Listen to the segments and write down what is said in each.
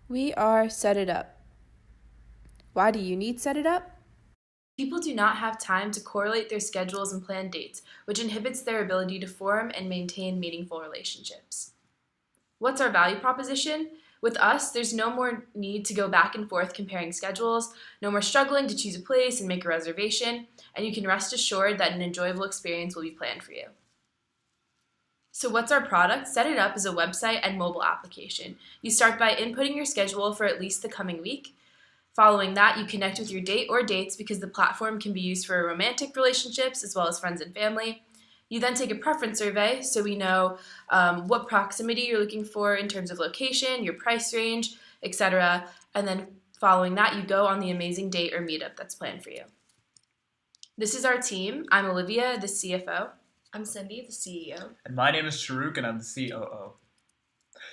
We are SetItUp. Why do you need SetItUp? People do not have time to correlate their schedules and plan dates, which inhibits their ability to form and maintain meaningful relationships. What's our value proposition? With us, there's no more need to go back and forth comparing schedules, no more struggling to choose a place and make a reservation, and you can rest assured that an enjoyable experience will be planned for you. So what's our product? SetItUp is a website and mobile application. You start by inputting your schedule for at least the coming week. Following that, you connect with your date or dates because the platform can be used for romantic relationships as well as friends and family. You then take a preference survey so we know what proximity you're looking for in terms of location, your price range, etc. And then following that, you go on the amazing date or meetup that's planned for you. This is our team. I'm Olivia, the CFO. I'm Cindy, the CEO. And my name is Sharuk, and I'm the COO.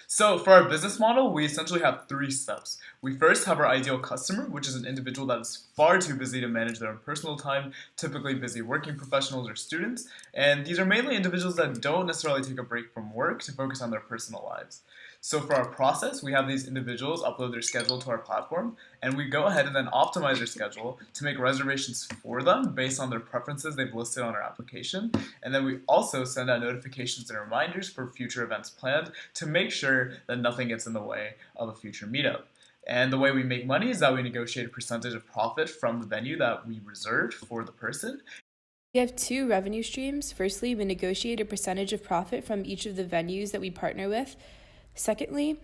So for our business model, we essentially have 3 steps. We first have our ideal customer, which is an individual that is far too busy to manage their own personal time, typically busy working professionals or students, and these are mainly individuals that don't necessarily take a break from work to focus on their personal lives. So for our process, we have these individuals upload their schedule to our platform, and we go ahead and then optimize their schedule to make reservations for them based on their preferences they've listed on our application. And then we also send out notifications and reminders for future events planned to make sure that nothing gets in the way of a future meetup. And the way we make money is that we negotiate a percentage of profit from the venue that we reserved for the person. We have 2 revenue streams. Firstly, we negotiate a percentage of profit from each of the venues that we partner with. Secondly,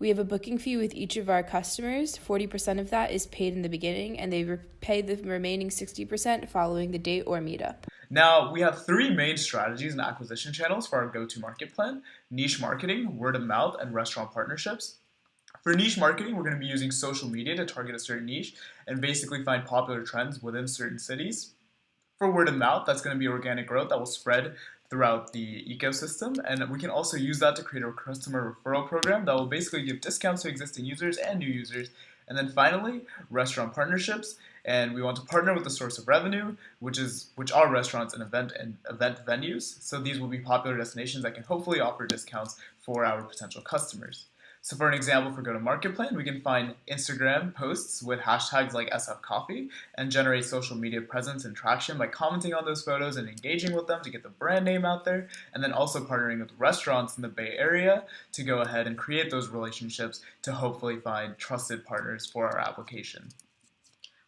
we have a booking fee with each of our customers. 40% of that is paid in the beginning, and they pay the remaining 60% following the date or meetup. Now, we have 3 main strategies and acquisition channels for our go-to-market plan: niche marketing, word of mouth, and restaurant partnerships. For niche marketing, we're going to be using social media to target a certain niche and basically find popular trends within certain cities. For word of mouth, that's going to be organic growth that will spread throughout the ecosystem, and we can also use that to create a customer referral program that will basically give discounts to existing users and new users. And then finally, restaurant partnerships, and we want to partner with the source of revenue, which are restaurants and event venues. So these will be popular destinations that can hopefully offer discounts for our potential customers. So for an example for go-to-market plan, we can find Instagram posts with hashtags like SFCoffee and generate social media presence and traction by commenting on those photos and engaging with them to get the brand name out there, and then also partnering with restaurants in the Bay Area to go ahead and create those relationships to hopefully find trusted partners for our application.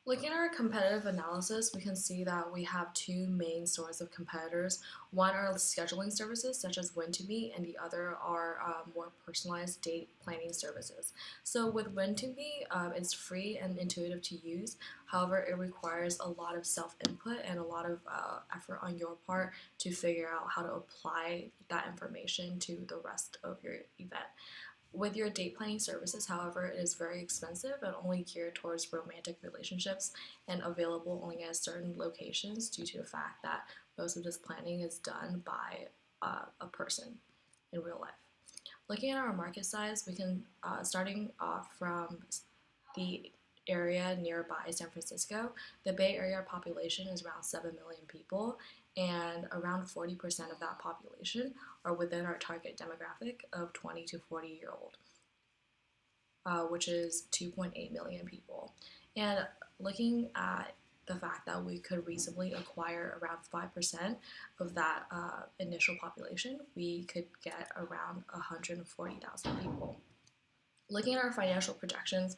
Looking at our competitive analysis, we can see that we have 2 main sources of competitors. One are scheduling services such as Win2Me, and the other are more personalized date planning services. So with Win2Me, it's free and intuitive to use. However, it requires a lot of self-input and a lot of effort on your part to figure out how to apply that information to the rest of your event. With your date planning services, however, it is very expensive and only geared towards romantic relationships and available only at certain locations due to the fact that most of this planning is done by a person in real life. Looking at our market size, we can, starting off from the area nearby San Francisco, the Bay Area population is around 7 million people, and around 40% of that population are within our target demographic of 20 to 40-year-old, which is 2.8 million people. And looking at the fact that we could reasonably acquire around 5% of that initial population, we could get around 140,000 people. Looking at our financial projections,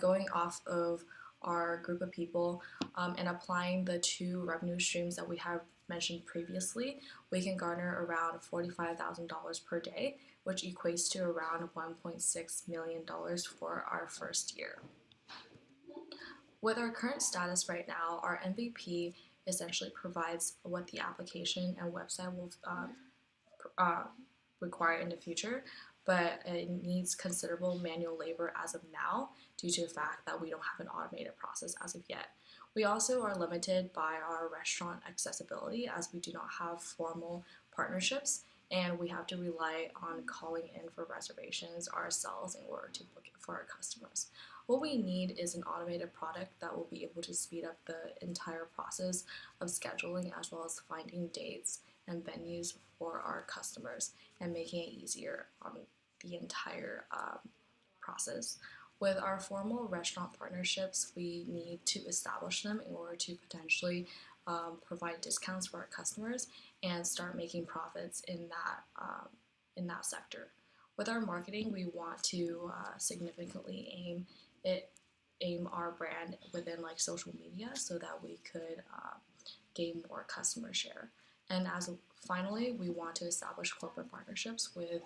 going off of our group of people and applying the 2 revenue streams that we have mentioned previously, we can garner around $45,000 per day, which equates to around $1.6 million for our first year. With our current status right now, our MVP essentially provides what the application and website will require in the future, but it needs considerable manual labor as of now due to the fact that we don't have an automated process as of yet. We also are limited by our restaurant accessibility as we do not have formal partnerships, and we have to rely on calling in for reservations ourselves in order to book it for our customers. What we need is an automated product that will be able to speed up the entire process of scheduling as well as finding dates and venues for our customers and making it easier on the entire process. With our formal restaurant partnerships, we need to establish them in order to potentially provide discounts for our customers and start making profits in that sector. With our marketing, we want to significantly aim our brand within like social media so that we could gain more customer share. And finally, we want to establish corporate partnerships with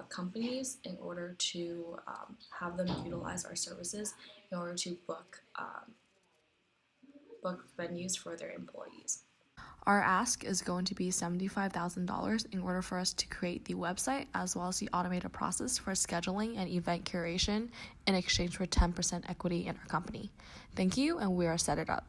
companies in order to have them utilize our services in order to book venues for their employees. Our ask is going to be $75,000 in order for us to create the website as well as the automated process for scheduling and event curation in exchange for 10% equity in our company. Thank you, and we are SetItUp.